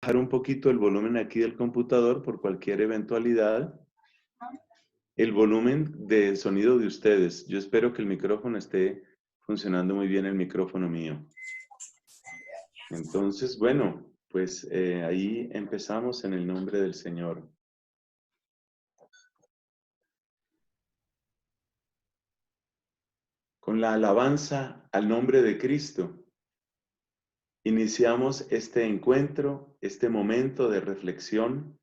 Bajar un poquito el volumen aquí del computador por cualquier eventualidad. El volumen de sonido de ustedes. Yo espero que el micrófono esté funcionando muy bien, el micrófono mío. Entonces, bueno, pues ahí empezamos en el nombre del Señor. Con la alabanza al nombre de Cristo, iniciamos este encuentro, este momento de reflexión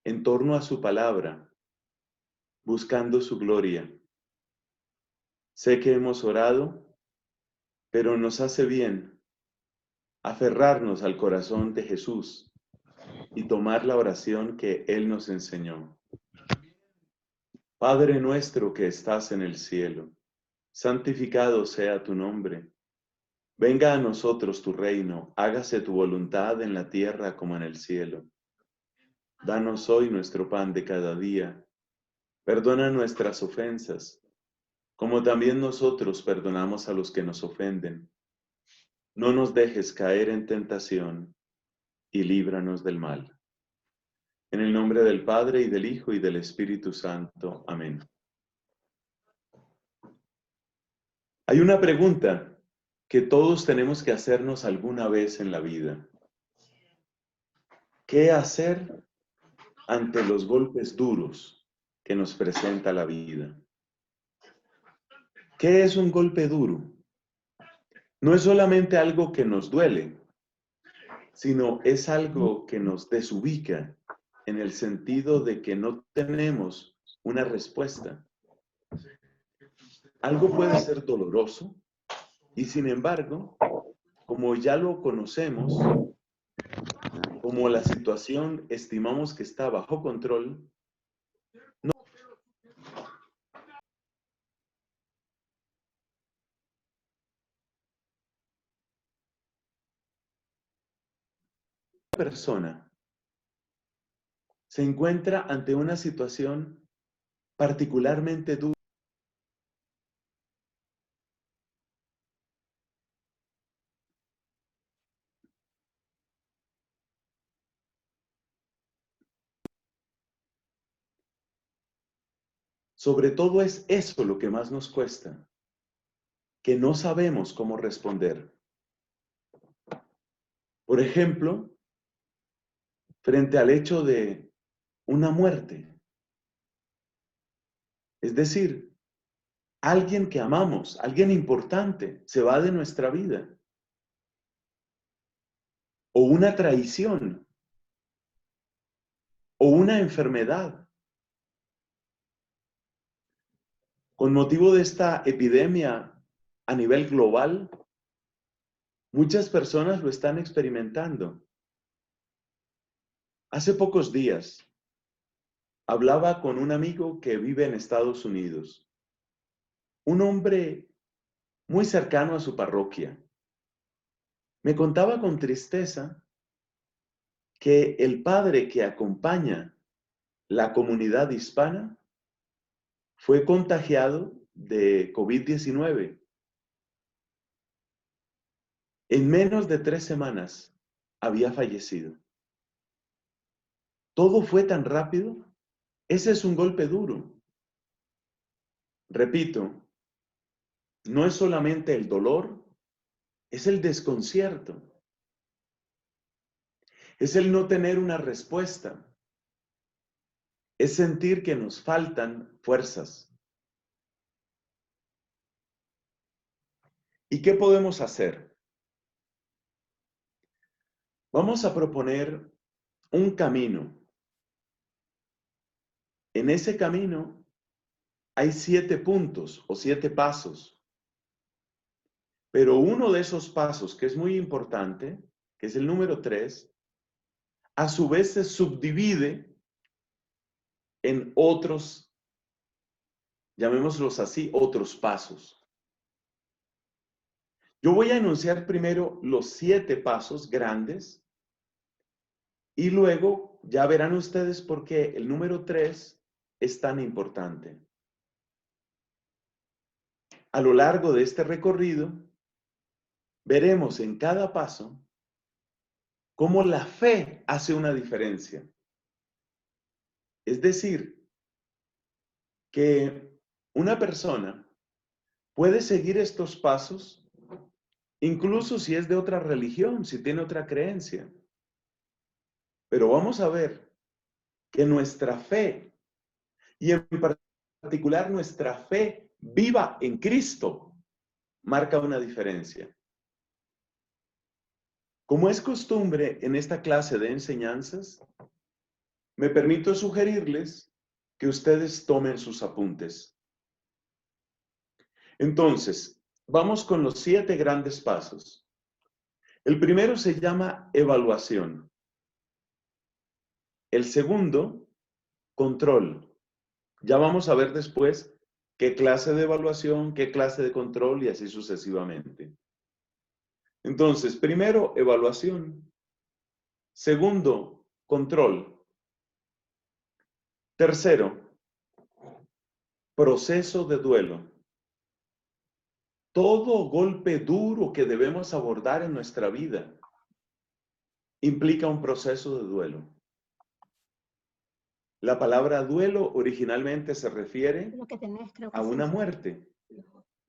en torno a su palabra, buscando su gloria. Sé que hemos orado, pero nos hace bien aferrarnos al corazón de Jesús y tomar la oración que Él nos enseñó. Padre nuestro que estás en el cielo, santificado sea tu nombre. Venga a nosotros tu reino, hágase tu voluntad en la tierra como en el cielo. Danos hoy nuestro pan de cada día. Perdona nuestras ofensas, como también nosotros perdonamos a los que nos ofenden. No nos dejes caer en tentación y líbranos del mal. En el nombre del Padre, y del Hijo, y del Espíritu Santo. Amén. Hay una pregunta que todos tenemos que hacernos alguna vez en la vida. ¿Qué hacer ante los golpes duros que nos presenta la vida? ¿Qué es un golpe duro? No es solamente algo que nos duele, sino es algo que nos desubica en el sentido de que no tenemos una respuesta. Algo puede ser doloroso y sin embargo, como ya lo conocemos, como la situación estimamos que está bajo control, la persona se encuentra ante una situación particularmente dura. Sobre todo es eso lo que más nos cuesta, que no sabemos cómo responder. Por ejemplo, frente al hecho de una muerte. Es decir, alguien que amamos, alguien importante, se va de nuestra vida. O una traición, o una enfermedad. Con motivo de esta epidemia a nivel global, muchas personas lo están experimentando. Hace pocos días hablaba con un amigo que vive en Estados Unidos, un hombre muy cercano a su parroquia. Me contaba con tristeza que el padre que acompaña la comunidad hispana fue contagiado de COVID-19. En menos de 3 semanas había fallecido. Todo fue tan rápido. Ese es un golpe duro. Repito, no es solamente el dolor, es el desconcierto. Es el no tener una respuesta. Es sentir que nos faltan fuerzas. ¿Y qué podemos hacer? Vamos a proponer un camino. En ese camino hay 7 puntos o 7 pasos. Pero uno de esos pasos, que es muy importante, que es el número 3, a su vez se subdivide en otros, llamémoslos así, otros pasos. Yo voy a enunciar primero los 7 pasos grandes y luego ya verán ustedes por qué el número 3 es tan importante. A lo largo de este recorrido, veremos en cada paso cómo la fe hace una diferencia. Es decir, que una persona puede seguir estos pasos, incluso si es de otra religión, si tiene otra creencia. Pero vamos a ver que nuestra fe, y en particular nuestra fe viva en Cristo, marca una diferencia. Como es costumbre en esta clase de enseñanzas, me permito sugerirles que ustedes tomen sus apuntes. Entonces, vamos con los 7 grandes pasos. El primero se llama evaluación. El segundo, control. Ya vamos a ver después qué clase de evaluación, qué clase de control y así sucesivamente. Entonces, primero, evaluación. Segundo, control. Tercero, proceso de duelo. Todo golpe duro que debemos abordar en nuestra vida implica un proceso de duelo. La palabra duelo originalmente se refiere a una muerte,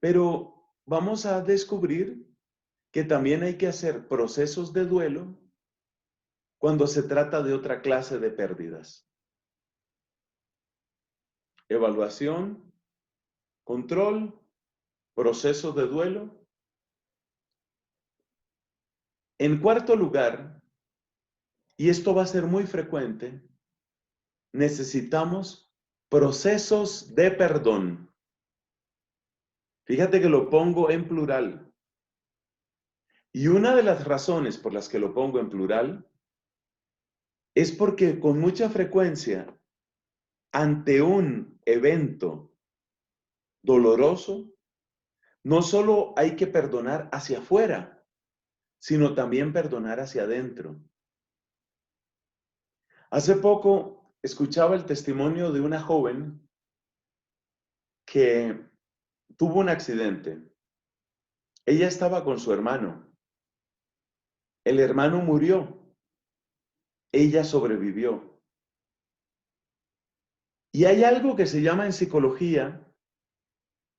pero vamos a descubrir que también hay que hacer procesos de duelo cuando se trata de otra clase de pérdidas. Evaluación, control, proceso de duelo. En cuarto lugar, y esto va a ser muy frecuente, necesitamos procesos de perdón. Fíjate que lo pongo en plural. Y una de las razones por las que lo pongo en plural es porque con mucha frecuencia, ante un evento doloroso, no solo hay que perdonar hacia afuera, sino también perdonar hacia adentro. Hace poco escuchaba el testimonio de una joven que tuvo un accidente. Ella estaba con su hermano. El hermano murió. Ella sobrevivió. Y hay algo que se llama en psicología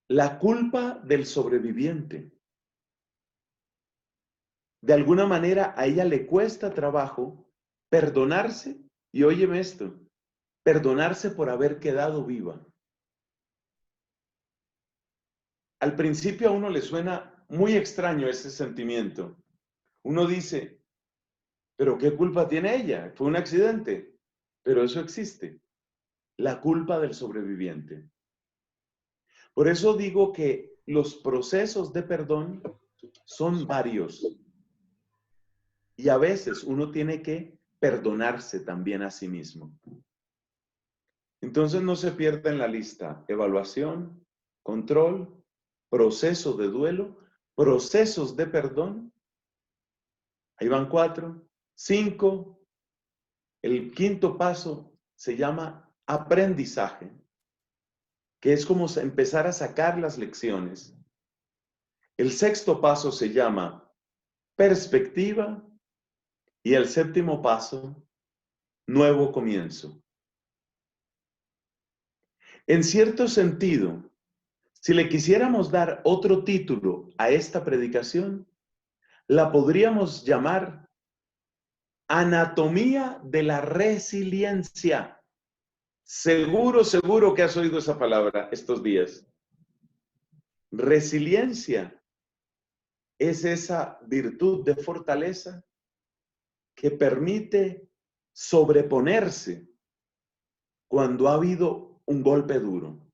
la culpa del sobreviviente. De alguna manera a ella le cuesta trabajo perdonarse, y óyeme esto, perdonarse por haber quedado viva. Al principio a uno le suena muy extraño ese sentimiento. Uno dice, ¿pero qué culpa tiene ella? Fue un accidente. Pero eso existe, la culpa del sobreviviente. Por eso digo que los procesos de perdón son varios. Y a veces uno tiene que perdonarse también a sí mismo. Entonces no se pierda en la lista evaluación, control, proceso de duelo, procesos de perdón. Ahí van 4, 5. El quinto paso se llama aprendizaje, que es como empezar a sacar las lecciones. El sexto paso se llama perspectiva y el séptimo paso, nuevo comienzo. En cierto sentido, si le quisiéramos dar otro título a esta predicación, la podríamos llamar Anatomía de la Resiliencia. Seguro que has oído esa palabra estos días. Resiliencia es esa virtud de fortaleza que permite sobreponerse cuando ha habido un golpe duro.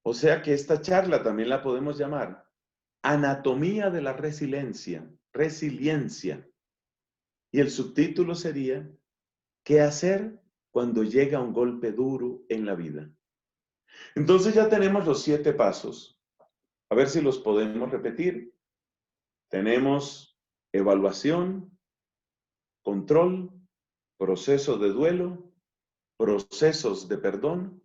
O sea que esta charla también la podemos llamar Anatomía de la Resiliencia. Resiliencia. Y el subtítulo sería ¿qué hacer cuando llega un golpe duro en la vida? Entonces ya tenemos los 7 pasos. A ver si los podemos repetir. Tenemos evaluación, control, proceso de duelo, procesos de perdón,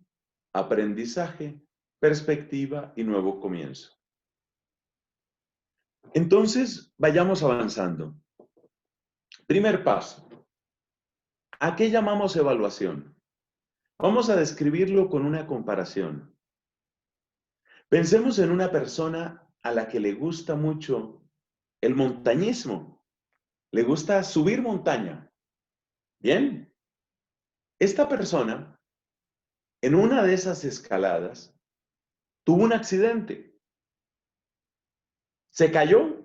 aprendizaje, perspectiva y nuevo comienzo. Entonces, vayamos avanzando. Primer paso. ¿A qué llamamos evaluación? Vamos a describirlo con una comparación. Pensemos en una persona a la que le gusta mucho el montañismo. Le gusta subir montaña. Bien. Esta persona, en una de esas escaladas, tuvo un accidente. Se cayó,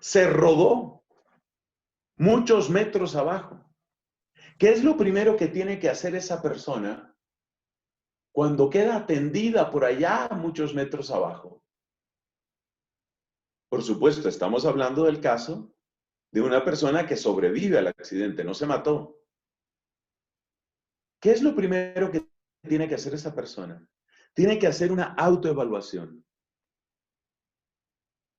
se rodó muchos metros abajo. ¿Qué es lo primero que tiene que hacer esa persona cuando queda tendida por allá muchos metros abajo? Por supuesto, estamos hablando del caso de una persona que sobrevive al accidente, no se mató. ¿Qué es lo primero que tiene que hacer esa persona? Tiene que hacer una autoevaluación.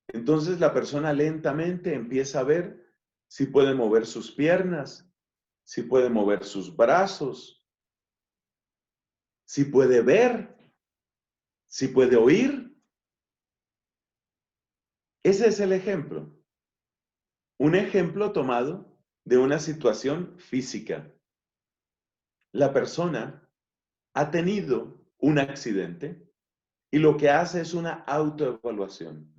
Entonces la persona lentamente empieza a ver si puede mover sus piernas, si puede mover sus brazos, si puede ver, si puede oír. Ese es el ejemplo. Un ejemplo tomado de una situación física. La persona ha tenido un accidente y lo que hace es una autoevaluación.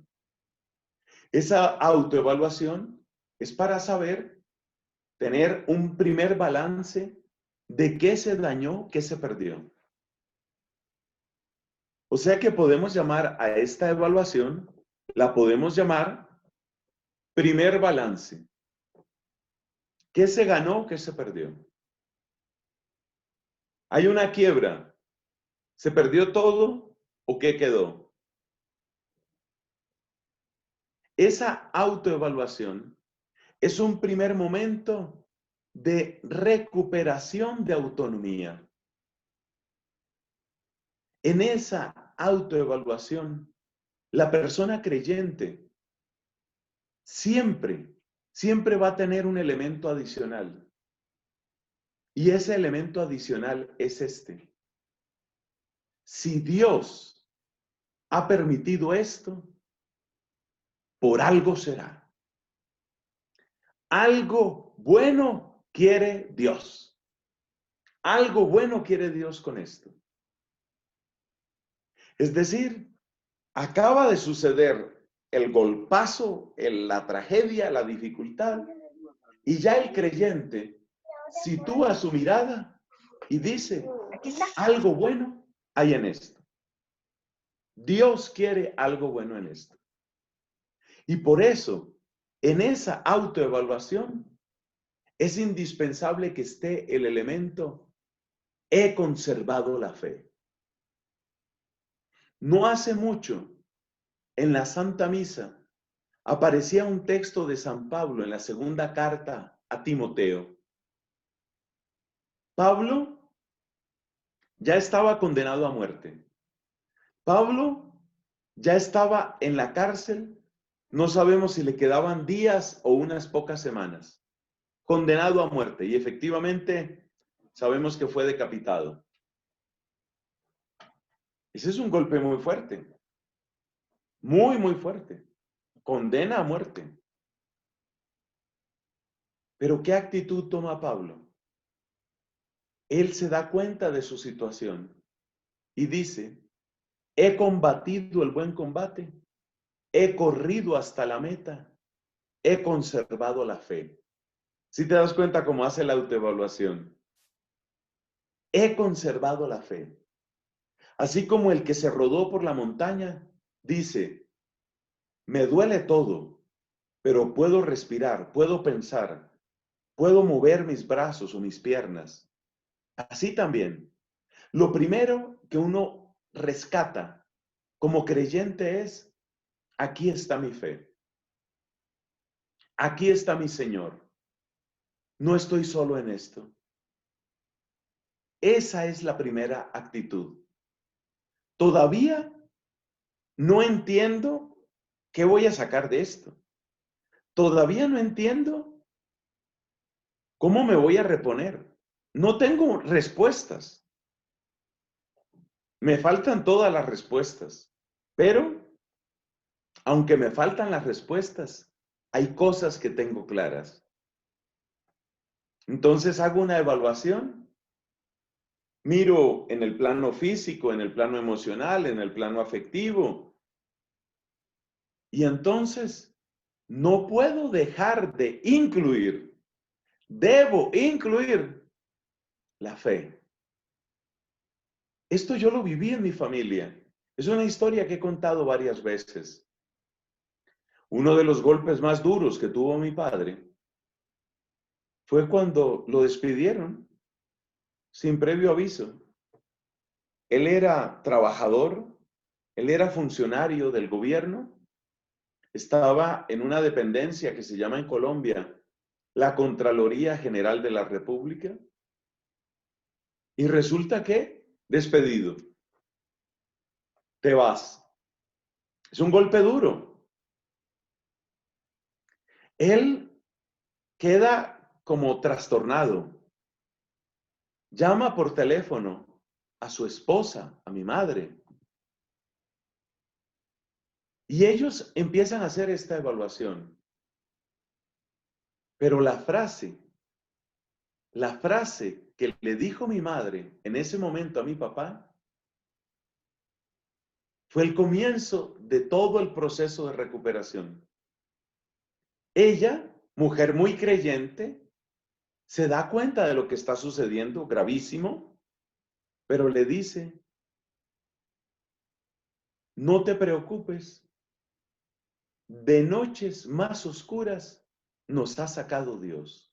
Esa autoevaluación es para saber, tener un primer balance de qué se dañó, qué se perdió. O sea que podemos llamar a esta evaluación, la podemos llamar primer balance. ¿Qué se ganó, qué se perdió? Hay una quiebra. ¿Se perdió todo o qué quedó? Esa autoevaluación es un primer momento de recuperación de autonomía. En esa autoevaluación, la persona creyente siempre va a tener un elemento adicional. Y ese elemento adicional es este. Si Dios ha permitido esto, por algo será. Algo bueno quiere Dios. Algo bueno quiere Dios con esto. Es decir, acaba de suceder el golpazo, la tragedia, la dificultad, y ya el creyente sitúa su mirada y dice, algo bueno hay en esto. Dios quiere algo bueno en esto. Y por eso, en esa autoevaluación, es indispensable que esté el elemento, he conservado la fe. No hace mucho, en la Santa Misa, aparecía un texto de San Pablo en la segunda carta a Timoteo. Pablo ya estaba condenado a muerte. Pablo ya estaba en la cárcel, no sabemos si le quedaban días o unas pocas semanas, condenado a muerte, y efectivamente sabemos que fue decapitado. Ese es un golpe muy fuerte, muy fuerte, condena a muerte. Pero ¿qué actitud toma Pablo? Él se da cuenta de su situación y dice, he combatido el buen combate, he corrido hasta la meta, he conservado la fe. Si te das cuenta cómo hace la autoevaluación, he conservado la fe. Así como el que se rodó por la montaña, dice, me duele todo, pero puedo respirar, puedo pensar, puedo mover mis brazos o mis piernas. Así también, lo primero que uno rescata como creyente es, aquí está mi fe. Aquí está mi Señor. No estoy solo en esto. Esa es la primera actitud. Todavía no entiendo qué voy a sacar de esto. Todavía no entiendo cómo me voy a reponer. No tengo respuestas. Me faltan todas las respuestas. Pero, aunque me faltan las respuestas, hay cosas que tengo claras. Entonces hago una evaluación. Miro en el plano físico, en el plano emocional, en el plano afectivo. Y entonces no puedo dejar de incluir, debo incluir la fe. Esto yo lo viví en mi familia. Es una historia que he contado varias veces. Uno de los golpes más duros que tuvo mi padre fue cuando lo despidieron sin previo aviso. Él era trabajador, él era funcionario del gobierno, estaba en una dependencia que se llama en Colombia la Contraloría General de la República, y resulta que despedido, te vas. Es un golpe duro. Él queda como trastornado. Llama por teléfono a su esposa, a mi madre, y ellos empiezan a hacer esta evaluación. Pero la frase que le dijo mi madre en ese momento a mi papá fue el comienzo de todo el proceso de recuperación. Ella, mujer muy creyente, se da cuenta de lo que está sucediendo, gravísimo, pero le dice, no te preocupes, de noches más oscuras nos ha sacado Dios.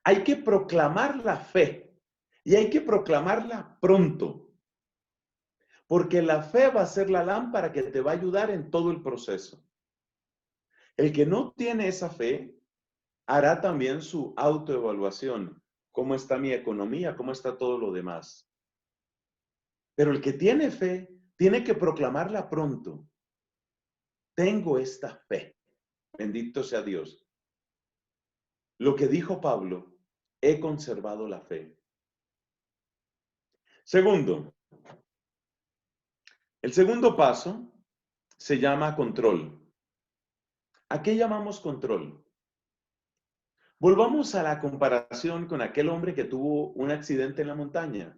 Hay que proclamar la fe y hay que proclamarla pronto, porque la fe va a ser la lámpara que te va a ayudar en todo el proceso. El que no tiene esa fe hará también su autoevaluación. ¿Cómo está mi economía? ¿Cómo está todo lo demás? Pero el que tiene fe tiene que proclamarla pronto. Tengo esta fe. Bendito sea Dios. Lo que dijo Pablo, he conservado la fe. Segundo, el segundo paso se llama control. ¿A qué llamamos control? Volvamos a la comparación con aquel hombre que tuvo un accidente en la montaña.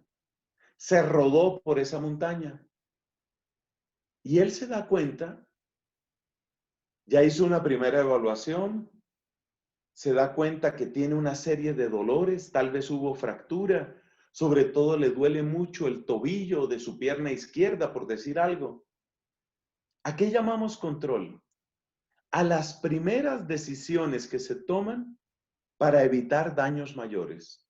Se rodó por esa montaña y él se da cuenta, ya hizo una primera evaluación, se da cuenta que tiene una serie de dolores, tal vez hubo fractura, sobre todo le duele mucho el tobillo de su pierna izquierda, por decir algo. ¿A qué llamamos control? A las primeras decisiones que se toman para evitar daños mayores.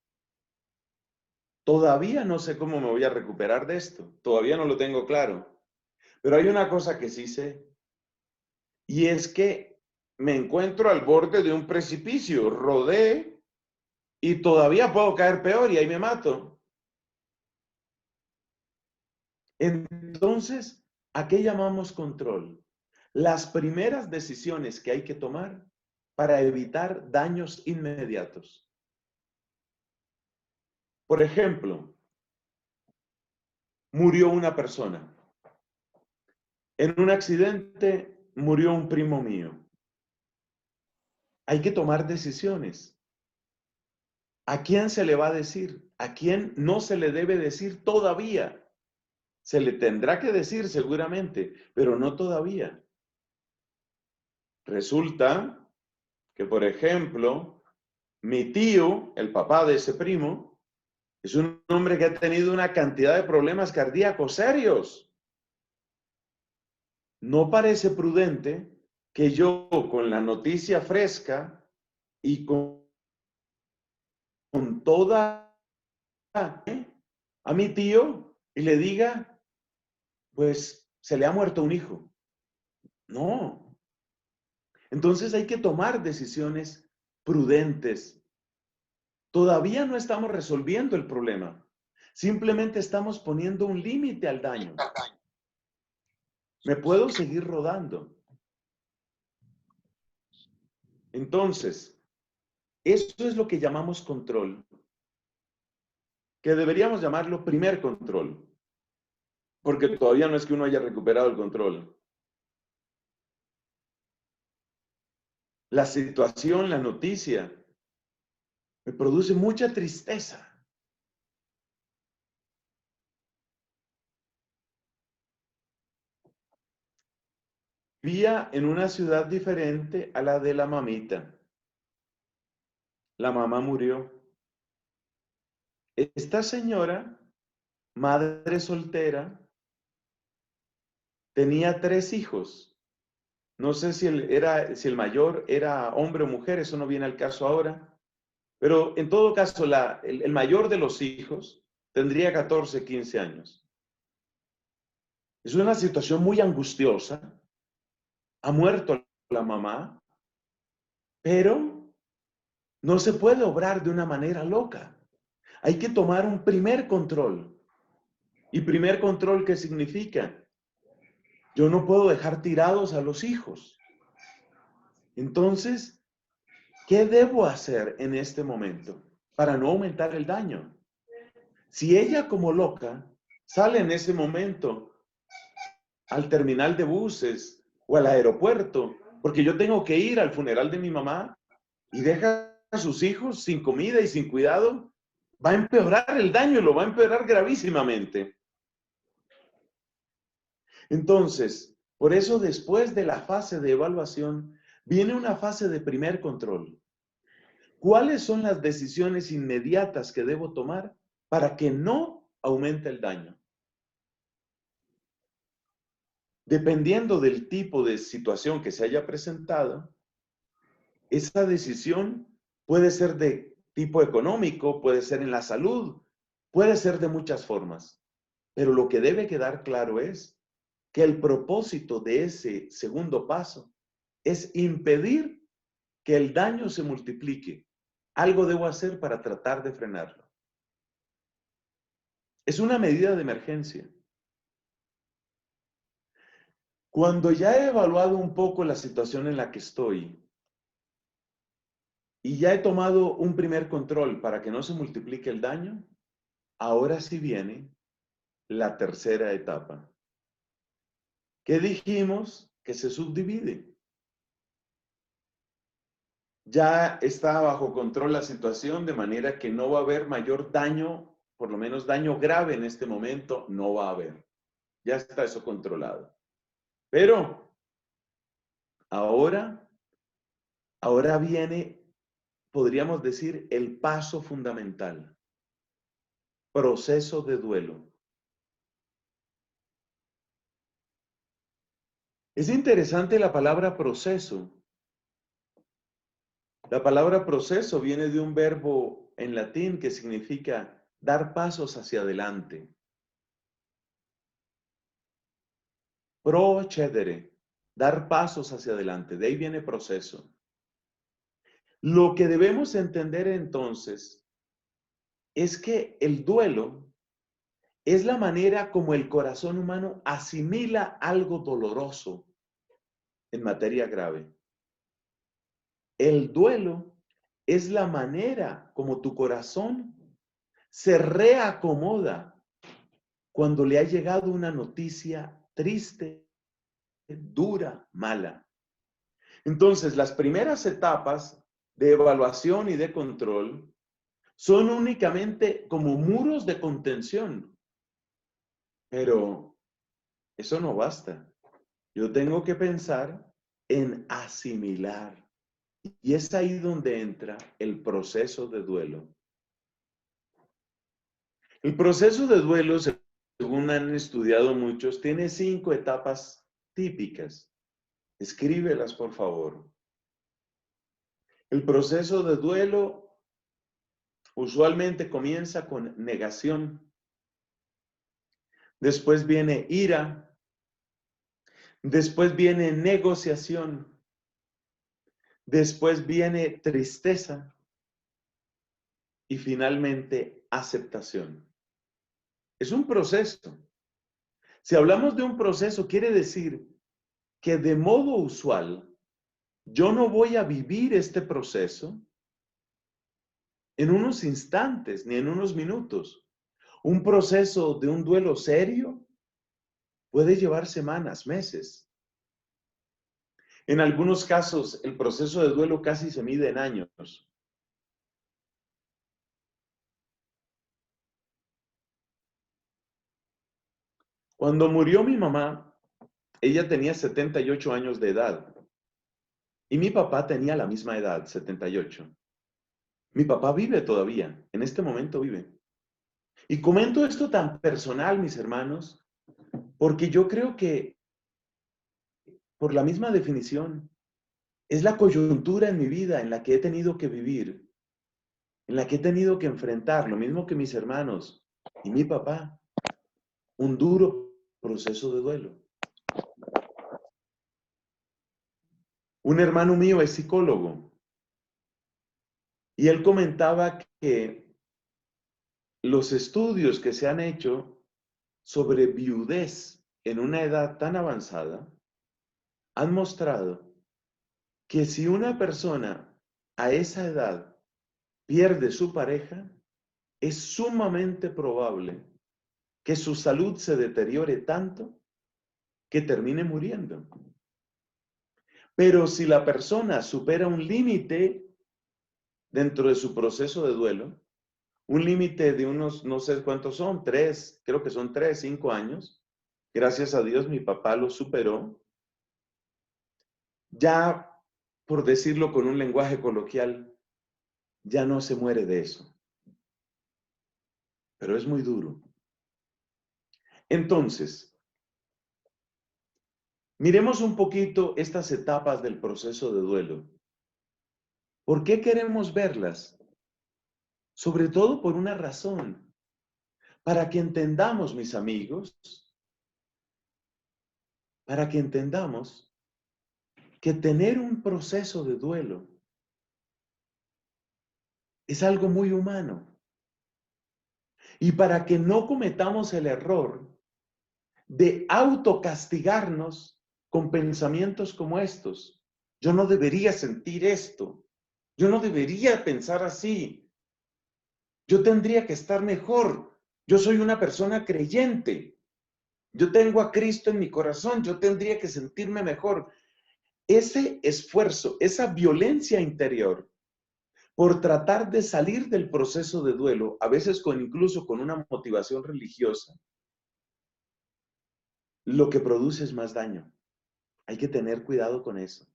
Todavía no sé cómo me voy a recuperar de esto, todavía no lo tengo claro, pero hay una cosa que sí sé, y es que me encuentro al borde de un precipicio, rodé y todavía puedo caer peor y ahí me mato. Entonces, ¿a qué llamamos control? Las primeras decisiones que hay que tomar para evitar daños inmediatos. Por ejemplo, murió una persona. En un accidente murió un primo mío. Hay que tomar decisiones. ¿A quién se le va a decir? ¿A quién no se le debe decir todavía? Se le tendrá que decir seguramente, pero no todavía. Resulta que, por ejemplo, mi tío, el papá de ese primo, es un hombre que ha tenido una cantidad de problemas cardíacos serios. No parece prudente que yo, con la noticia fresca y con toda a mi tío y le diga, pues se le ha muerto un hijo. No. Entonces hay que tomar decisiones prudentes. Todavía no estamos resolviendo el problema. Simplemente estamos poniendo un límite al daño. Me puedo seguir rodando. Entonces, eso es lo que llamamos control, que deberíamos llamarlo primer control, porque todavía no es que uno haya recuperado el control. La situación, la noticia, Me produce mucha tristeza. Vivía en una ciudad diferente a la de la mamita. La mamá murió. Esta señora, madre soltera, tenía 3 hijos. No sé si si el mayor era hombre o mujer, eso no viene al caso ahora. Pero en todo caso, el mayor de los hijos tendría 14, 15 años. Es una situación muy angustiosa. Ha muerto la mamá, pero no se puede obrar de una manera loca. Hay que tomar un primer control. ¿Y primer control qué significa? Yo no puedo dejar tirados a los hijos. Entonces, ¿qué debo hacer en este momento para no aumentar el daño? Si ella como loca sale en ese momento al terminal de buses o al aeropuerto, porque yo tengo que ir al funeral de mi mamá y deja a sus hijos sin comida y sin cuidado, va a empeorar el daño y lo va a empeorar gravísimamente. Entonces, por eso después de la fase de evaluación, viene una fase de primer control. ¿Cuáles son las decisiones inmediatas que debo tomar para que no aumente el daño? Dependiendo del tipo de situación que se haya presentado, esa decisión puede ser de tipo económico, puede ser en la salud, puede ser de muchas formas. Pero lo que debe quedar claro es que el propósito de ese segundo paso es impedir que el daño se multiplique. Algo debo hacer para tratar de frenarlo. Es una medida de emergencia. Cuando ya he evaluado un poco la situación en la que estoy y ya he tomado un primer control para que no se multiplique el daño, ahora sí viene la tercera etapa. ¿Qué dijimos? Que se subdivide. Ya está bajo control la situación de manera que no va a haber mayor daño, por lo menos daño grave en este momento, no va a haber. Ya está eso controlado. Pero ahora viene, podríamos decir, el paso fundamental. Proceso de duelo. Es interesante la palabra proceso. La palabra proceso viene de un verbo en latín que significa dar pasos hacia adelante. Procedere, dar pasos hacia adelante. De ahí viene proceso. Lo que debemos entender entonces es que el duelo es la manera como el corazón humano asimila algo doloroso en materia grave. El duelo es la manera como tu corazón se reacomoda cuando le ha llegado una noticia triste, dura, mala. Entonces, las primeras etapas de evaluación y de control son únicamente como muros de contención. Pero eso no basta. Yo tengo que pensar en asimilar. Y es ahí donde entra el proceso de duelo. El proceso de duelo, según han estudiado muchos, tiene 5 etapas típicas. Escríbelas, por favor. El proceso de duelo usualmente comienza con negación. Después viene ira. Después viene negociación. Después viene tristeza. Y finalmente aceptación. Es un proceso. Si hablamos de un proceso, quiere decir que de modo usual, yo no voy a vivir este proceso en unos instantes ni en unos minutos. Un proceso de un duelo serio puede llevar semanas, meses. En algunos casos, el proceso de duelo casi se mide en años. Cuando murió mi mamá, ella tenía 78 años de edad y mi papá tenía la misma edad, 78. Mi papá vive todavía, en este momento vive. Y comento esto tan personal, mis hermanos, porque yo creo que, por la misma definición, es la coyuntura en mi vida en la que he tenido que vivir, en la que he tenido que enfrentar, lo mismo que mis hermanos y mi papá, un duro proceso de duelo. Un hermano mío es psicólogo y él comentaba que los estudios que se han hecho sobre viudez en una edad tan avanzada han mostrado que si una persona a esa edad pierde su pareja, es sumamente probable que su salud se deteriore tanto que termine muriendo. Pero si la persona supera un límite dentro de su proceso de duelo, un límite de unos, no sé cuántos son, 3, creo que son 3, 5 años, gracias a Dios mi papá lo superó, ya, por decirlo con un lenguaje coloquial, ya no se muere de eso. Pero es muy duro. Entonces, miremos un poquito estas etapas del proceso de duelo. ¿Por qué queremos verlas? Sobre todo por una razón, para que entendamos, mis amigos, para que entendamos que tener un proceso de duelo es algo muy humano. Y para que no cometamos el error de autocastigarnos con pensamientos como estos. Yo no debería sentir esto. Yo no debería pensar así. Yo tendría que estar mejor. Yo soy una persona creyente. Yo tengo a Cristo en mi corazón. Yo tendría que sentirme mejor. Ese esfuerzo, esa violencia interior por tratar de salir del proceso de duelo, a veces incluso con una motivación religiosa, lo que produce es más daño. Hay que tener cuidado con eso.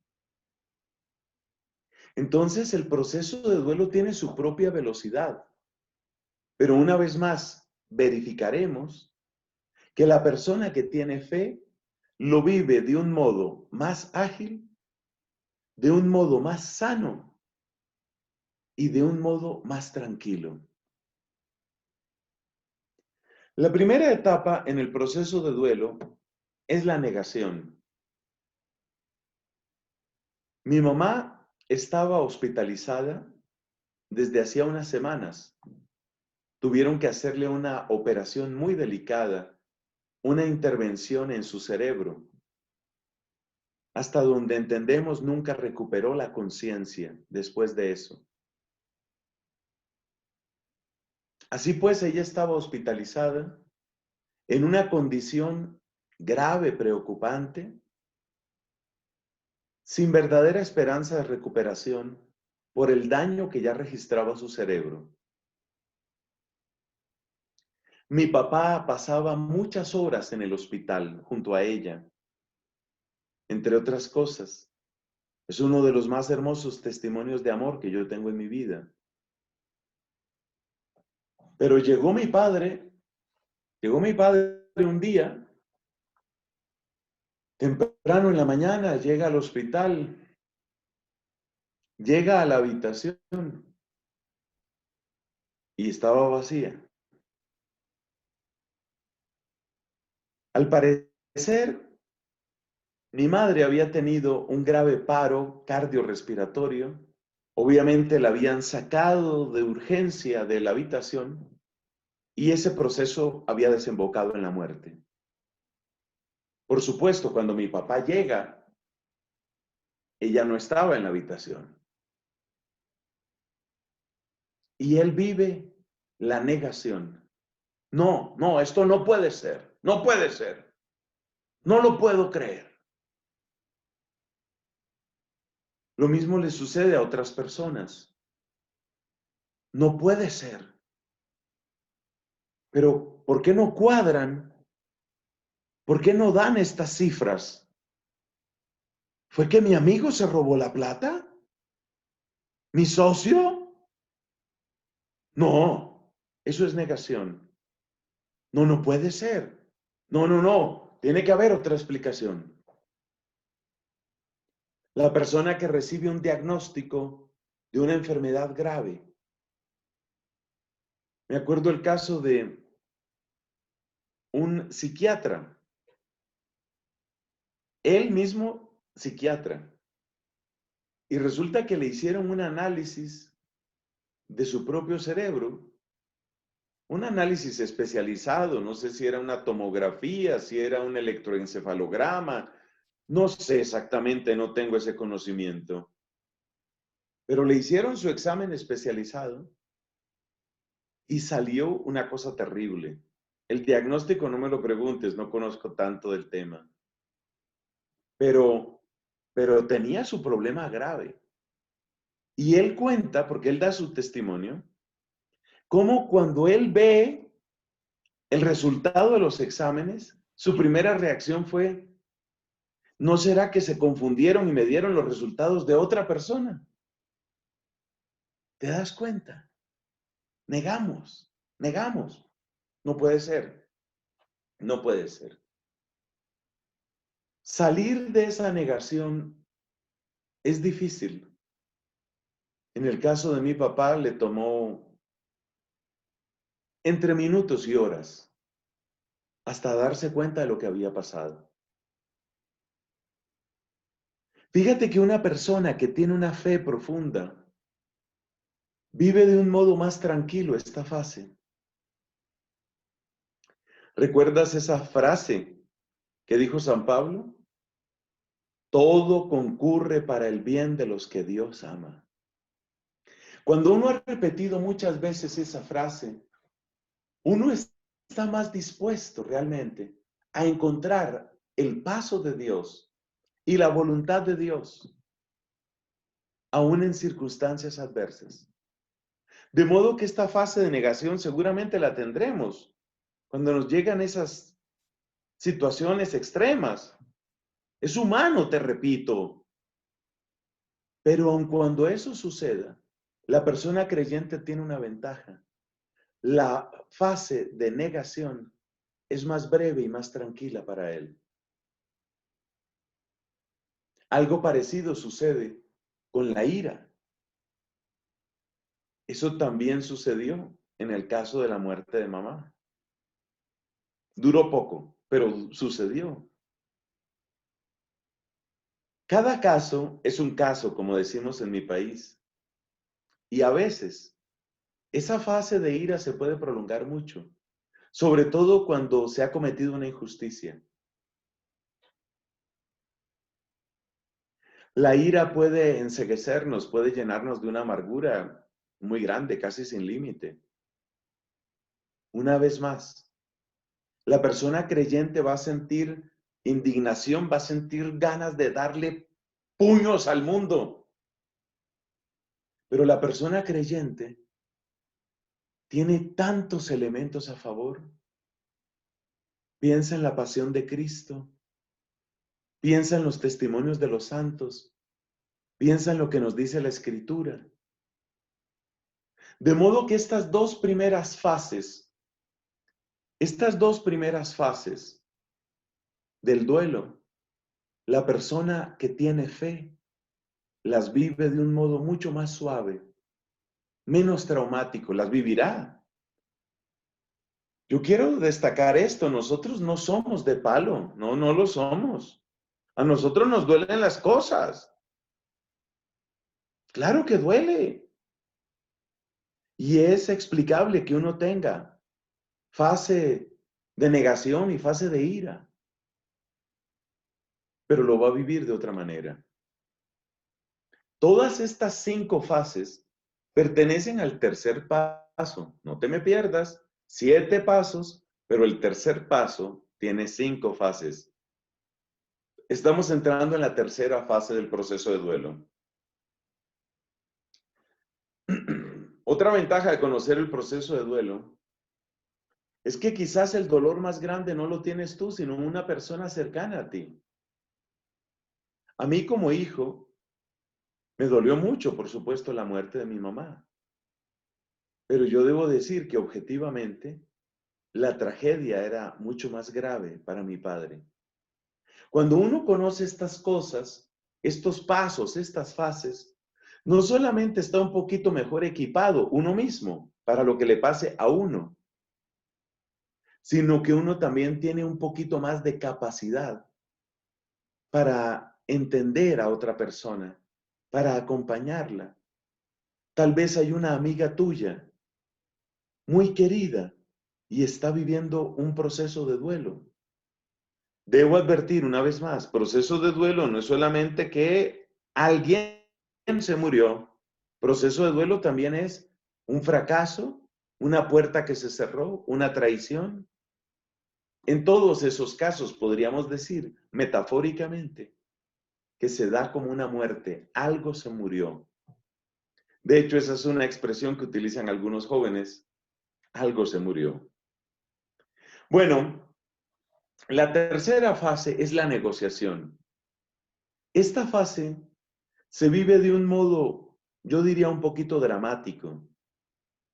Entonces, el proceso de duelo tiene su propia velocidad. Pero una vez más, verificaremos que la persona que tiene fe lo vive de un modo más ágil, de un modo más sano y de un modo más tranquilo. La primera etapa en el proceso de duelo es la negación. Mi mamá estaba hospitalizada desde hacía unas semanas. Tuvieron que hacerle una operación muy delicada, una intervención en su cerebro. Hasta donde entendemos, nunca recuperó la conciencia después de eso. Así pues, ella estaba hospitalizada en una condición grave, preocupante, sin verdadera esperanza de recuperación por el daño que ya registraba su cerebro. Mi papá pasaba muchas horas en el hospital junto a ella, entre otras cosas. Es uno de los más hermosos testimonios de amor que yo tengo en mi vida. Pero llegó mi padre un día, temprano en la mañana, llega al hospital, llega a la habitación y estaba vacía. Al parecer, mi madre había tenido un grave paro cardiorrespiratorio. Obviamente la habían sacado de urgencia de la habitación y ese proceso había desembocado en la muerte. Por supuesto, cuando mi papá llega, ella no estaba en la habitación. Y él vive la negación. No, no, esto no puede ser. No puede ser. No lo puedo creer. Lo mismo le sucede a otras personas. No puede ser. Pero, ¿por qué no cuadran ¿Por qué no dan estas cifras? ¿Fue que mi amigo se robó la plata? ¿Mi socio? No, eso es negación. No, no puede ser. No, no, no. Tiene que haber otra explicación. La persona que recibe un diagnóstico de una enfermedad grave. Me acuerdo el caso de un psiquiatra. Él mismo psiquiatra. Y resulta que le hicieron un análisis de su propio cerebro, un análisis especializado, no sé si era una tomografía, si era un electroencefalograma, no sé exactamente, no tengo ese conocimiento, pero le hicieron su examen especializado y salió una cosa terrible. El diagnóstico no me lo preguntes, no conozco tanto del tema, pero, pero tenía su problema grave. Y él cuenta, porque él da su testimonio, cómo cuando él ve el resultado de los exámenes, su primera reacción fue, ¿no será que se confundieron y me dieron los resultados de otra persona? ¿Te das cuenta? Negamos, negamos. No puede ser, no puede ser. Salir de esa negación es difícil. En el caso de mi papá le tomó entre minutos y horas hasta darse cuenta de lo que había pasado. Fíjate que una persona que tiene una fe profunda vive de un modo más tranquilo esta fase. ¿Recuerdas esa frase que dijo San Pablo? Todo concurre para el bien de los que Dios ama. Cuando uno ha repetido muchas veces esa frase, uno está más dispuesto realmente a encontrar el paso de Dios y la voluntad de Dios, aún en circunstancias adversas. De modo que esta fase de negación seguramente la tendremos cuando nos llegan esas situaciones extremas. Es humano, te repito. Pero aun cuando eso suceda, la persona creyente tiene una ventaja. La fase de negación es más breve y más tranquila para él. Algo parecido sucede con la ira. Eso también sucedió en el caso de la muerte de mamá. Duró poco, pero sucedió. Cada caso es un caso, como decimos en mi país. Y a veces esa fase de ira se puede prolongar mucho, sobre todo cuando se ha cometido una injusticia. La ira puede enceguecernos, puede llenarnos de una amargura muy grande, casi sin límite. Una vez más, la persona creyente va a sentir indignación, va a sentir ganas de darle puños al mundo. Pero la persona creyente tiene tantos elementos a favor. Piensa en la pasión de Cristo, piensa en los testimonios de los santos, piensa en lo que nos dice la Escritura. De modo que estas dos primeras fases del duelo, la persona que tiene fe las vive de un modo mucho más suave, menos traumático, las vivirá. Yo quiero destacar esto, nosotros no somos de palo, no, no lo somos. A nosotros nos duelen las cosas. Claro que duele. Y es explicable que uno tenga fase de negación y fase de ira, pero lo va a vivir de otra manera. Todas estas 5 fases pertenecen al tercer paso. No te me pierdas, 7 pasos, pero el tercer paso tiene 5 fases. Estamos entrando en la tercera fase del proceso de duelo. Otra ventaja de conocer el proceso de duelo Es que quizás el dolor más grande no lo tienes tú, sino una persona cercana a ti. A mí como hijo, me dolió mucho, por supuesto, la muerte de mi mamá. Pero yo debo decir que objetivamente, la tragedia era mucho más grave para mi padre. Cuando uno conoce estas cosas, estos pasos, estas fases, no solamente está un poquito mejor equipado uno mismo para lo que le pase a uno, sino que uno también tiene un poquito más de capacidad para entender a otra persona, para acompañarla. Tal vez hay una amiga tuya muy querida y está viviendo un proceso de duelo. Debo advertir una vez más, proceso de duelo no es solamente que alguien se murió. Proceso de duelo también es un fracaso, una puerta que se cerró, una traición. En todos esos casos podríamos decir metafóricamente que se da como una muerte, algo se murió. De hecho, esa es una expresión que utilizan algunos jóvenes, algo se murió. Bueno, la tercera fase es la negociación. Esta fase se vive de un modo, yo diría, un poquito dramático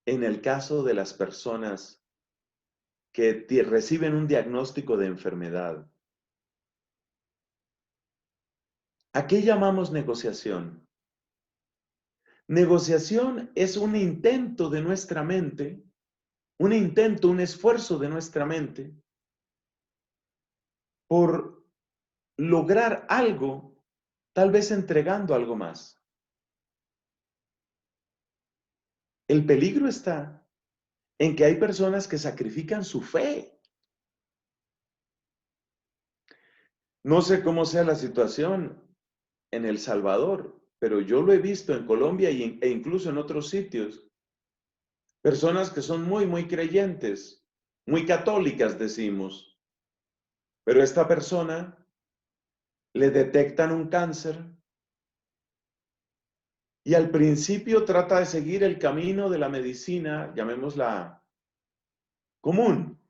en el caso de las personas que reciben un diagnóstico de enfermedad. ¿A qué llamamos negociación? Negociación es un intento de nuestra mente, un intento, un esfuerzo de nuestra mente por lograr algo, tal vez entregando algo más. El peligro está en que hay personas que sacrifican su fe. No sé cómo sea la situación en El Salvador, pero yo lo he visto en Colombia e incluso en otros sitios. Personas que son muy creyentes, muy católicas, decimos, pero esta persona le detectan un cáncer y al principio trata de seguir el camino de la medicina, llamémosla común,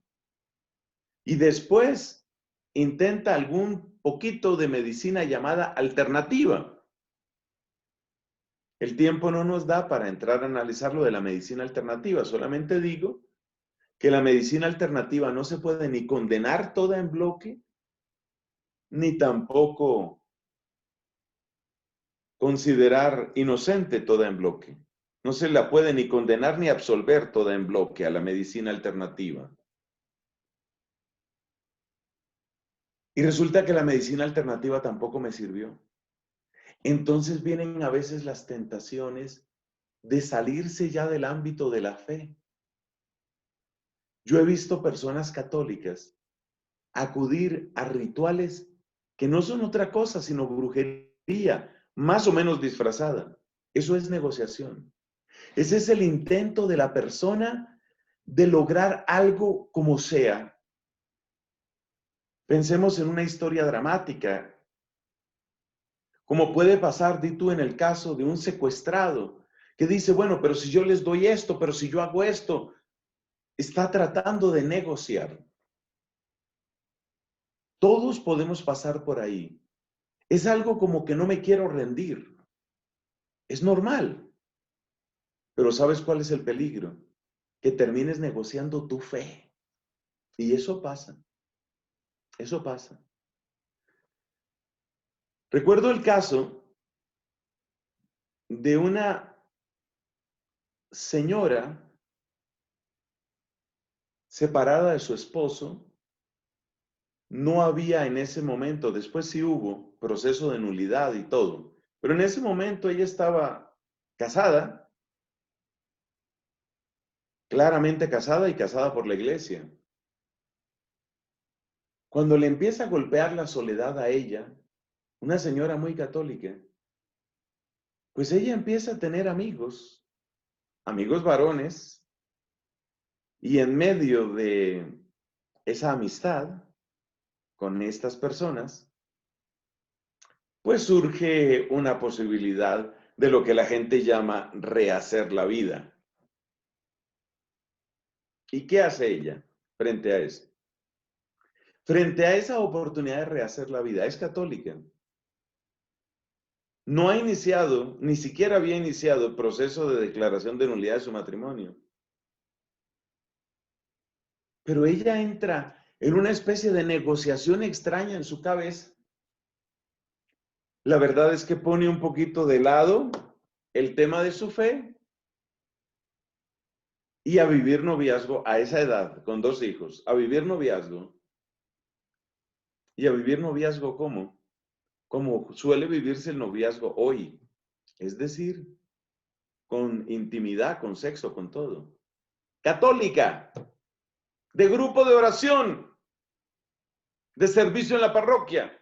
y después intenta algún poquito de medicina llamada alternativa. El tiempo no nos da para entrar a analizar lo de la medicina alternativa, solamente digo que la medicina alternativa no se puede ni condenar toda en bloque, ni tampoco considerar inocente toda en bloque. No se la puede ni condenar ni absolver toda en bloque a la medicina alternativa. Y resulta que la medicina alternativa tampoco me sirvió. Entonces vienen a veces las tentaciones de salirse ya del ámbito de la fe. Yo he visto personas católicas acudir a rituales que no son otra cosa sino brujería, más o menos disfrazada. Eso es negociación. Ese es el intento de la persona de lograr algo como sea. Pensemos en una historia dramática, como puede pasar, di tú, en el caso de un secuestrado, que dice, bueno, pero si yo les doy esto, pero si yo hago esto, está tratando de negociar. Todos podemos pasar por ahí. Es algo como que no me quiero rendir. Es normal. Pero ¿sabes cuál es el peligro? Que termines negociando tu fe. Y eso pasa. Eso pasa. Recuerdo el caso de una señora separada de su esposo. No había en ese momento, después sí hubo proceso de nulidad y todo, pero en ese momento ella estaba casada, claramente casada y casada por la iglesia. Cuando le empieza a golpear la soledad a ella, una señora muy católica, pues ella empieza a tener amigos, amigos varones, y en medio de esa amistad con estas personas, pues surge una posibilidad de lo que la gente llama rehacer la vida. ¿Y qué hace ella? frente a eso. Frente a esa oportunidad de rehacer la vida, es católica. No ha iniciado, ni siquiera había iniciado el proceso de declaración de nulidad de su matrimonio. Pero ella entra en una especie de negociación extraña en su cabeza. La verdad es que pone un poquito de lado el tema de su fe y a vivir noviazgo a esa edad, con 2 hijos, a vivir noviazgo. ¿Y a vivir noviazgo cómo? Como suele vivirse el noviazgo hoy. Es decir, con intimidad, con sexo, con todo. Católica, de grupo de oración, de servicio en la parroquia.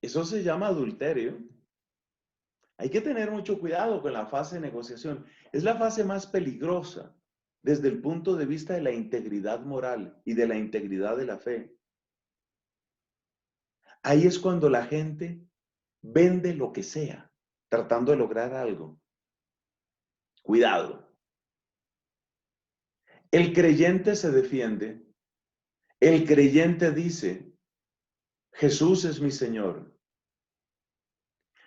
Eso se llama adulterio. Hay que tener mucho cuidado con la fase de negociación. Es la fase más peligrosa desde el punto de vista de la integridad moral y de la integridad de la fe. Ahí es cuando la gente vende lo que sea, tratando de lograr algo. Cuidado. El creyente se defiende. El creyente dice, Jesús es mi Señor.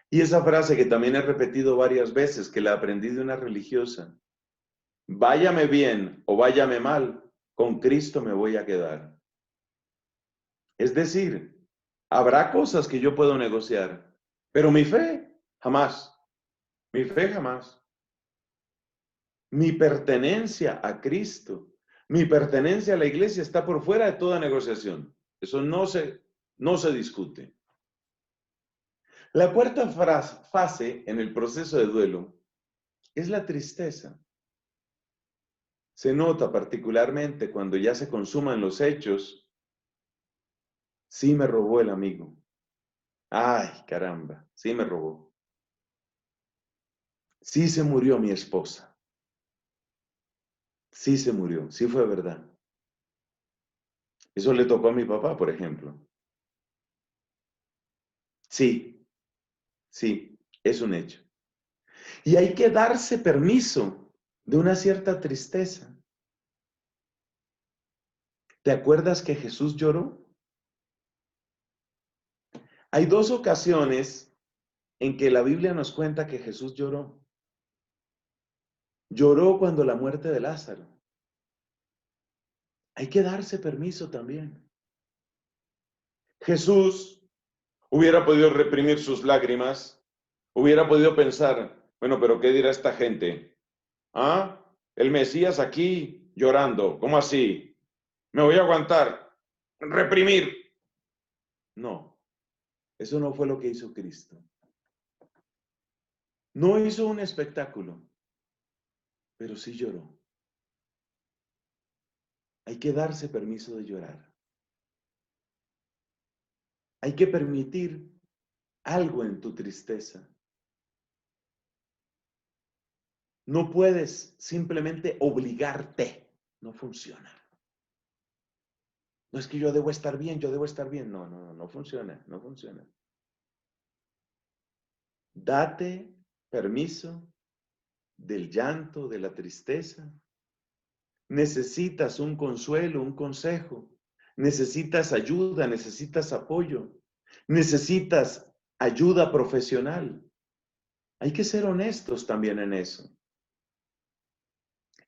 Y esa frase que también he repetido varias veces, que la aprendí de una religiosa, váyame bien o váyame mal, con Cristo me voy a quedar. Es decir, habrá cosas que yo puedo negociar, pero mi fe, jamás. Mi fe jamás. Mi pertenencia a Cristo, mi pertenencia a la iglesia está por fuera de toda negociación. Eso no se discute. La cuarta fase en el proceso de duelo es la tristeza. Se nota particularmente cuando ya se consuman los hechos. Sí me robó el amigo. Ay, caramba, sí me robó. Sí se murió mi esposa. Sí se murió, sí fue verdad. Eso le tocó a mi papá, por ejemplo. Sí, sí, es un hecho. Y hay que darse permiso de una cierta tristeza. ¿Te acuerdas que Jesús lloró? Hay 2 ocasiones en que la Biblia nos cuenta que Jesús lloró. Lloró cuando la muerte de Lázaro. Hay que darse permiso también. Jesús hubiera podido reprimir sus lágrimas, hubiera podido pensar, bueno, pero ¿qué dirá esta gente? ¿Ah? El Mesías aquí llorando, ¿cómo así? Me voy a aguantar, reprimir. No, eso no fue lo que hizo Cristo. No hizo un espectáculo, pero sí lloró. Hay que darse permiso de llorar. Hay que permitir algo en tu tristeza. No puedes simplemente obligarte. No funciona. No es que yo debo estar bien, yo debo estar bien. No, no, no funciona, no funciona. Date permiso del llanto, de la tristeza. Necesitas un consuelo, un consejo. Necesitas ayuda, necesitas apoyo. Necesitas ayuda profesional. Hay que ser honestos también en eso.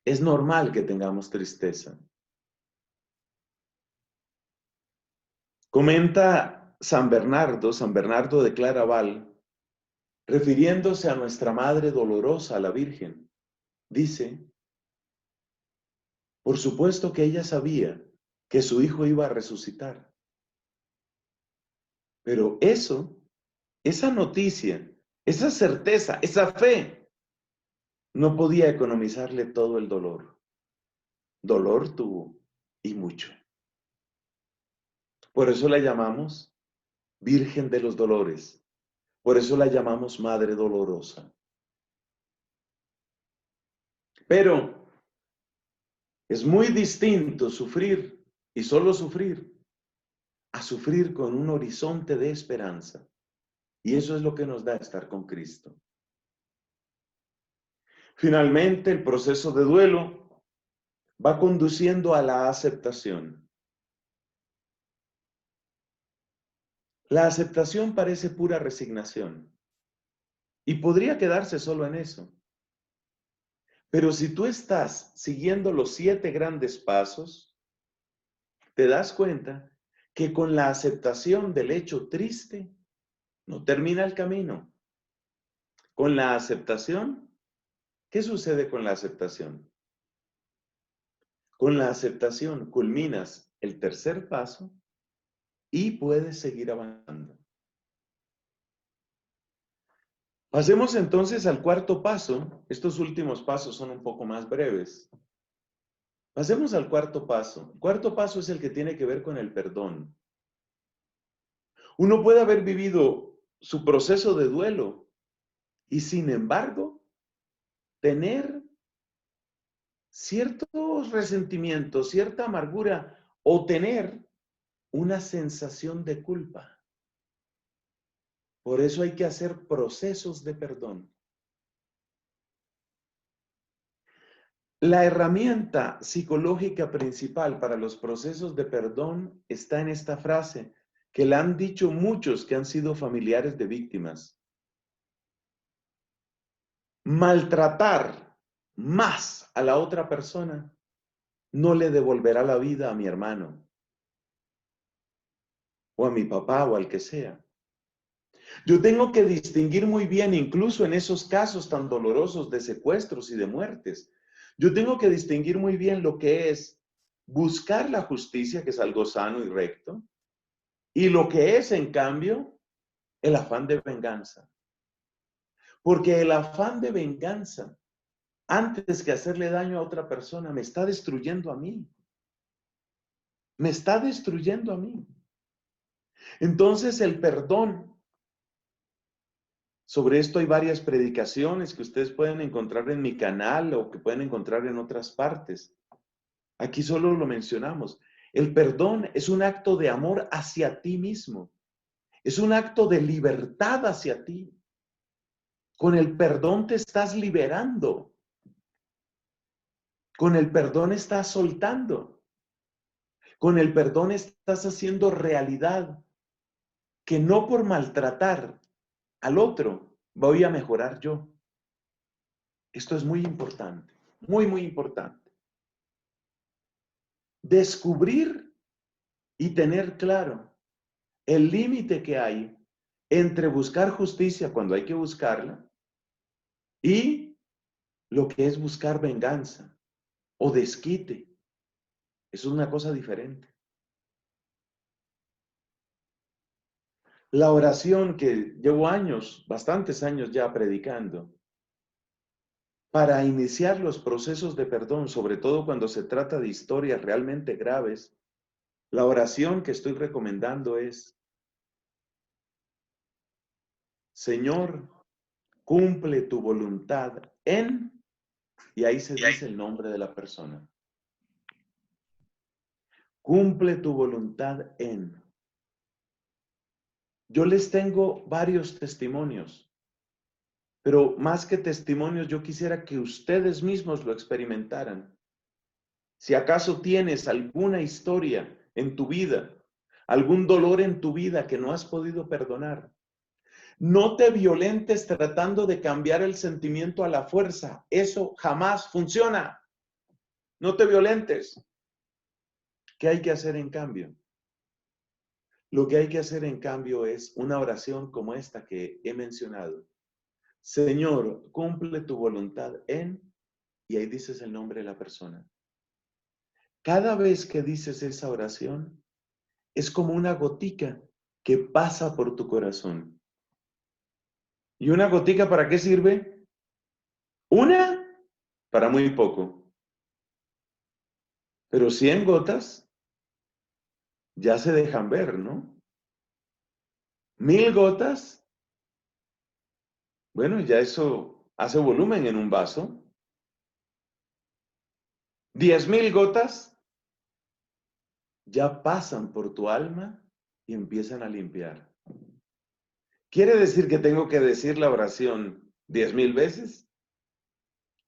Es normal que tengamos tristeza. Comenta San Bernardo de Claraval, refiriéndose a nuestra Madre Dolorosa, la Virgen, dice, por supuesto que ella sabía que su hijo iba a resucitar. Pero eso, esa noticia, esa certeza, esa fe, no podía economizarle todo el dolor. Dolor tuvo y mucho. Por eso la llamamos Virgen de los Dolores. Por eso la llamamos Madre Dolorosa. Pero es muy distinto sufrir y solo sufrir a sufrir con un horizonte de esperanza. Y eso es lo que nos da estar con Cristo. Finalmente, el proceso de duelo va conduciendo a la aceptación. La aceptación parece pura resignación y podría quedarse solo en eso. Pero si tú estás siguiendo los 7 grandes pasos, te das cuenta que con la aceptación del hecho triste no termina el camino. Con la aceptación, ¿qué sucede con la aceptación? Con la aceptación culminas el tercer paso y puedes seguir avanzando. Pasemos entonces al cuarto paso. Estos últimos pasos son un poco más breves. Pasemos al cuarto paso. El cuarto paso es el que tiene que ver con el perdón. Uno puede haber vivido su proceso de duelo y sin embargo tener ciertos resentimientos, cierta amargura o tener una sensación de culpa. Por eso hay que hacer procesos de perdón. La herramienta psicológica principal para los procesos de perdón está en esta frase que la han dicho muchos que han sido familiares de víctimas. Maltratar más a la otra persona no le devolverá la vida a mi hermano o a mi papá o al que sea. Yo tengo que distinguir muy bien, incluso en esos casos tan dolorosos de secuestros y de muertes, yo tengo que distinguir muy bien lo que es buscar la justicia, que es algo sano y recto, y lo que es, en cambio, el afán de venganza. Porque el afán de venganza, antes que hacerle daño a otra persona, me está destruyendo a mí. Me está destruyendo a mí. Entonces el perdón, sobre esto hay varias predicaciones que ustedes pueden encontrar en mi canal o que pueden encontrar en otras partes. Aquí solo lo mencionamos. El perdón es un acto de amor hacia ti mismo. Es un acto de libertad hacia ti. Con el perdón te estás liberando. Con el perdón estás soltando. Con el perdón estás haciendo realidad que no por maltratar al otro voy a mejorar yo. Esto es muy importante, muy, muy importante. Descubrir y tener claro el límite que hay entre buscar justicia cuando hay que buscarla y lo que es buscar venganza o desquite. Eso es una cosa diferente. La oración que llevo años, bastantes años ya predicando, para iniciar los procesos de perdón, sobre todo cuando se trata de historias realmente graves, la oración que estoy recomendando es: Señor, cumple tu voluntad en, y ahí se dice el nombre de la persona. Cumple tu voluntad en. Yo les tengo varios testimonios, pero más que testimonios, yo quisiera que ustedes mismos lo experimentaran. Si acaso tienes alguna historia en tu vida, algún dolor en tu vida que no has podido perdonar, no te violentes tratando de cambiar el sentimiento a la fuerza. Eso jamás funciona. No te violentes. ¿Qué hay que hacer en cambio? Lo que hay que hacer en cambio es una oración como esta que he mencionado. Señor, cumple tu voluntad en, y ahí dices el nombre de la persona. Cada vez que dices esa oración, es como una gotica que pasa por tu corazón. ¿Y una gotica para qué sirve? Una, para muy poco. Pero 100 gotas ya se dejan ver, ¿no? 1000 gotas, bueno, ya eso hace volumen en un vaso. 10,000 gotas ya pasan por tu alma y empiezan a limpiar. ¿Quiere decir que tengo que decir la oración 10,000 veces?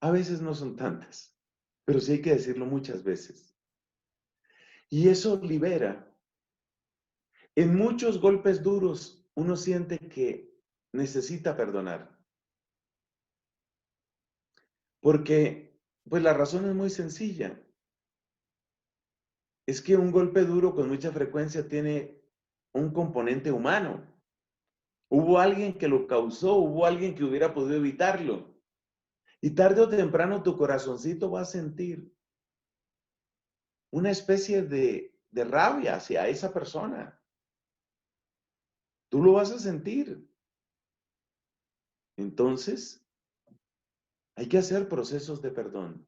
A veces no son tantas. pero sí hay que decirlo muchas veces. Y eso libera. En muchos golpes duros uno siente que necesita perdonar. Porque, pues la razón es muy sencilla. Es que un golpe duro con mucha frecuencia tiene un componente humano. Hubo alguien que lo causó, hubo alguien que hubiera podido evitarlo. Y tarde o temprano tu corazoncito va a sentir una especie de rabia hacia esa persona. Tú lo vas a sentir. Entonces, hay que hacer procesos de perdón.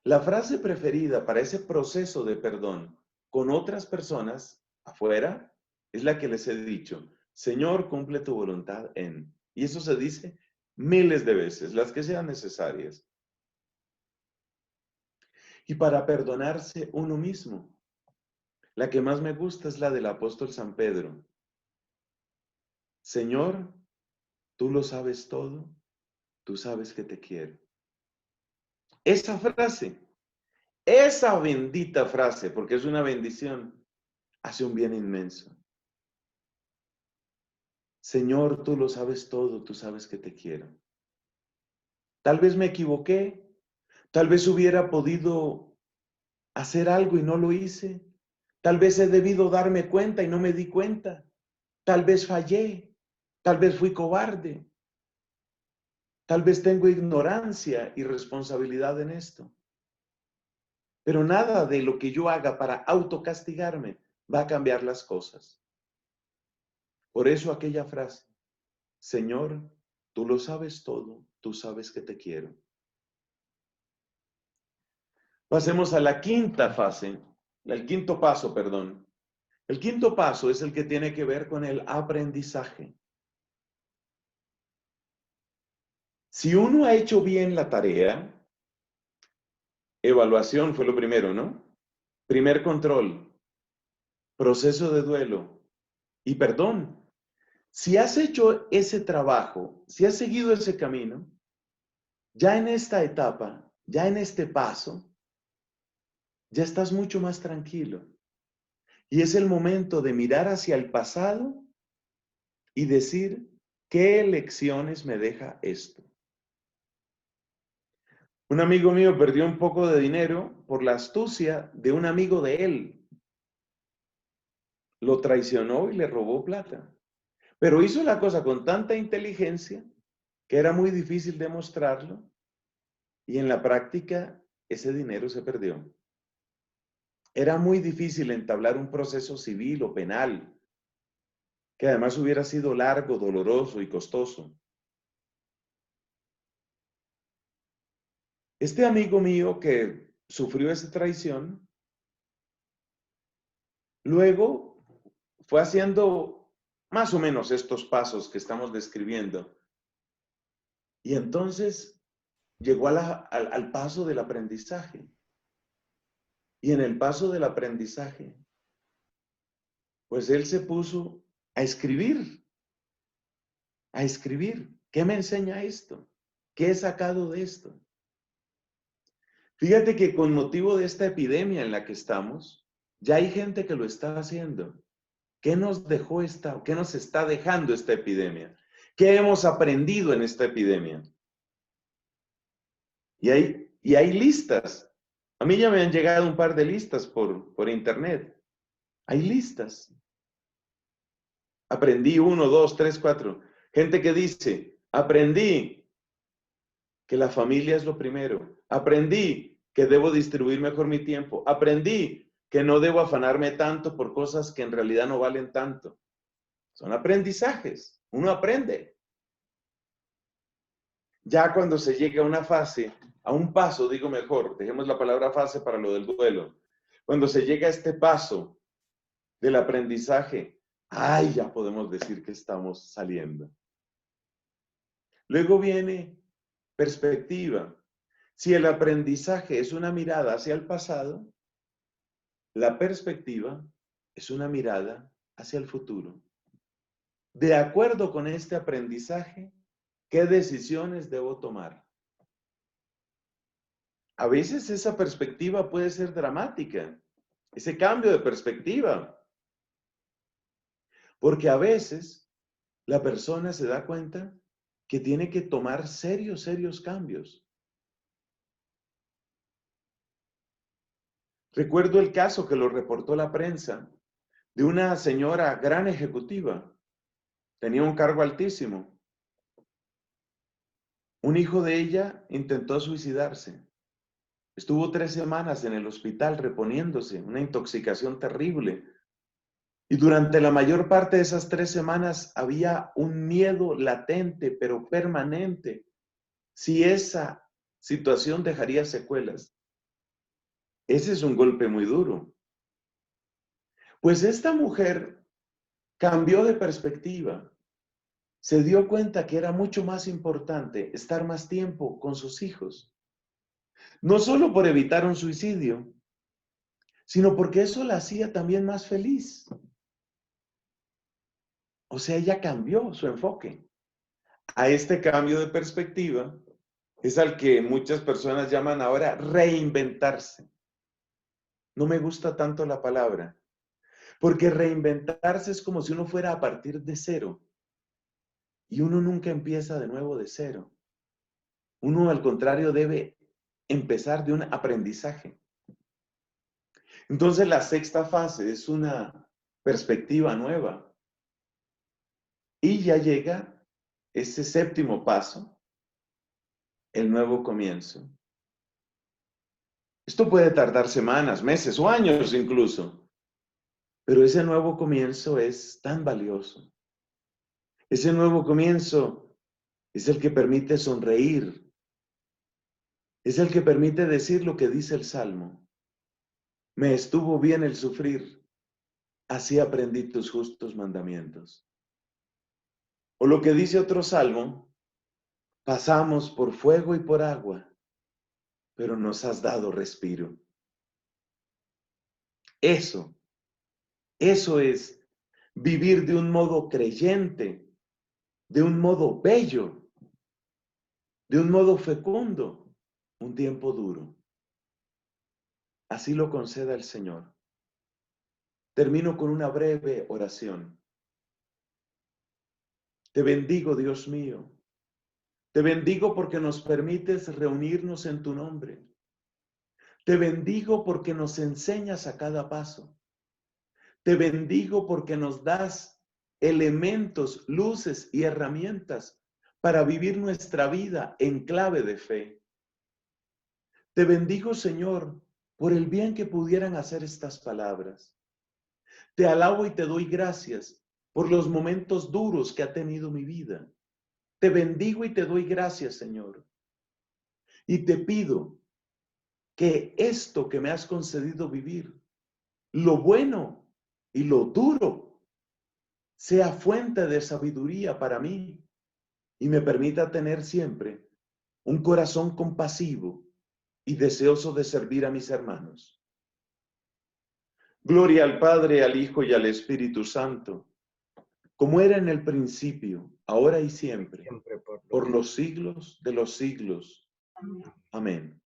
La frase preferida para ese proceso de perdón con otras personas afuera es la que les he dicho. Señor, cumple tu voluntad en. Y eso se dice miles de veces, las que sean necesarias. Y para perdonarse uno mismo, la que más me gusta es la del apóstol San Pedro. Señor, tú lo sabes todo, tú sabes que te quiero. Esa frase, esa bendita frase, porque es una bendición, hace un bien inmenso. Señor, tú lo sabes todo, tú sabes que te quiero. Tal vez me equivoqué, tal vez hubiera podido hacer algo y no lo hice. Tal vez he debido darme cuenta y no me di cuenta. Tal vez fallé, tal vez fui cobarde, tal vez tengo ignorancia y responsabilidad en esto. Pero nada de lo que yo haga para autocastigarme va a cambiar las cosas. Por eso aquella frase, Señor, tú lo sabes todo, tú sabes que te quiero. Pasemos a la quinta fase, el quinto paso, perdón. El quinto paso es el que tiene que ver con el aprendizaje. Si uno ha hecho bien la tarea, evaluación fue lo primero, ¿no? Primer control, proceso de duelo y perdón. Si has hecho ese trabajo, si has seguido ese camino, ya en esta etapa, ya en este paso, ya estás mucho más tranquilo. Y es el momento de mirar hacia el pasado y decir, ¿qué lecciones me deja esto? Un amigo mío perdió un poco de dinero por la astucia de un amigo de él. Lo traicionó y le robó plata. Pero hizo la cosa con tanta inteligencia que era muy difícil demostrarlo y en la práctica ese dinero se perdió. Era muy difícil entablar un proceso civil o penal, que además hubiera sido largo, doloroso y costoso. Este amigo mío que sufrió esa traición, luego fue haciendo más o menos estos pasos que estamos describiendo. Y entonces llegó al paso del aprendizaje. Y en el paso del aprendizaje, pues él se puso a escribir, a escribir. ¿Qué me enseña esto? ¿Qué he sacado de esto? Fíjate que con motivo de esta epidemia en la que estamos, ya hay gente que lo está haciendo. ¿Qué nos dejó qué nos está dejando esta epidemia? ¿Qué hemos aprendido en esta epidemia? Y hay listas. A mí ya me han llegado un par de listas por internet. Hay listas. Aprendí 1, 2, 3, 4. Gente que dice, aprendí que la familia es lo primero. Aprendí que debo distribuir mejor mi tiempo. Aprendí que no debo afanarme tanto por cosas que en realidad no valen tanto. Son aprendizajes. Uno aprende. Ya cuando se llega a una fase, a un paso, digo mejor, dejemos la palabra fase para lo del duelo. Cuando se llega a este paso del aprendizaje, ay, ya podemos decir que estamos saliendo. Luego viene perspectiva. Si el aprendizaje es una mirada hacia el pasado, la perspectiva es una mirada hacia el futuro. De acuerdo con este aprendizaje, ¿qué decisiones debo tomar? A veces esa perspectiva puede ser dramática, ese cambio de perspectiva, porque a veces la persona se da cuenta que tiene que tomar serios cambios. Recuerdo el caso que lo reportó la prensa de una señora gran ejecutiva, tenía un cargo altísimo. Un hijo de ella intentó suicidarse. Estuvo 3 semanas en el hospital reponiéndose, una intoxicación terrible. Y durante la mayor parte de esas 3 semanas había un miedo latente, pero permanente, si esa situación dejaría secuelas. Ese es un golpe muy duro. Pues esta mujer cambió de perspectiva. Se dio cuenta que era mucho más importante estar más tiempo con sus hijos. No solo por evitar un suicidio, sino porque eso la hacía también más feliz. O sea, ella cambió su enfoque. A este cambio de perspectiva es al que muchas personas llaman ahora reinventarse. No me gusta tanto la palabra, porque reinventarse es como si uno fuera a partir de cero y uno nunca empieza de nuevo de cero. Uno, al contrario, debe empezar de un aprendizaje. Entonces, la sexta fase es una perspectiva nueva y ya llega ese séptimo paso, el nuevo comienzo. Esto puede tardar semanas, meses o años incluso, pero ese nuevo comienzo es tan valioso. Ese nuevo comienzo es el que permite sonreír, es el que permite decir lo que dice el Salmo. Me estuvo bien el sufrir, así aprendí tus justos mandamientos. O lo que dice otro Salmo, pasamos por fuego y por agua, pero nos has dado respiro. Eso es vivir de un modo creyente, de un modo bello, de un modo fecundo, un tiempo duro. Así lo conceda el Señor. Termino con una breve oración. Te bendigo, Dios mío. Te bendigo porque nos permites reunirnos en tu nombre. Te bendigo porque nos enseñas a cada paso. Te bendigo porque nos das elementos, luces y herramientas para vivir nuestra vida en clave de fe. Te bendigo, Señor, por el bien que pudieran hacer estas palabras. Te alabo y te doy gracias por los momentos duros que ha tenido mi vida. Te bendigo y te doy gracias, Señor. Y te pido que esto que me has concedido vivir, lo bueno y lo duro, sea fuente de sabiduría para mí y me permita tener siempre un corazón compasivo y deseoso de servir a mis hermanos. Gloria al Padre, al Hijo y al Espíritu Santo, como era en el principio, ahora y siempre, Siempre por por los siglos de los siglos. Amén.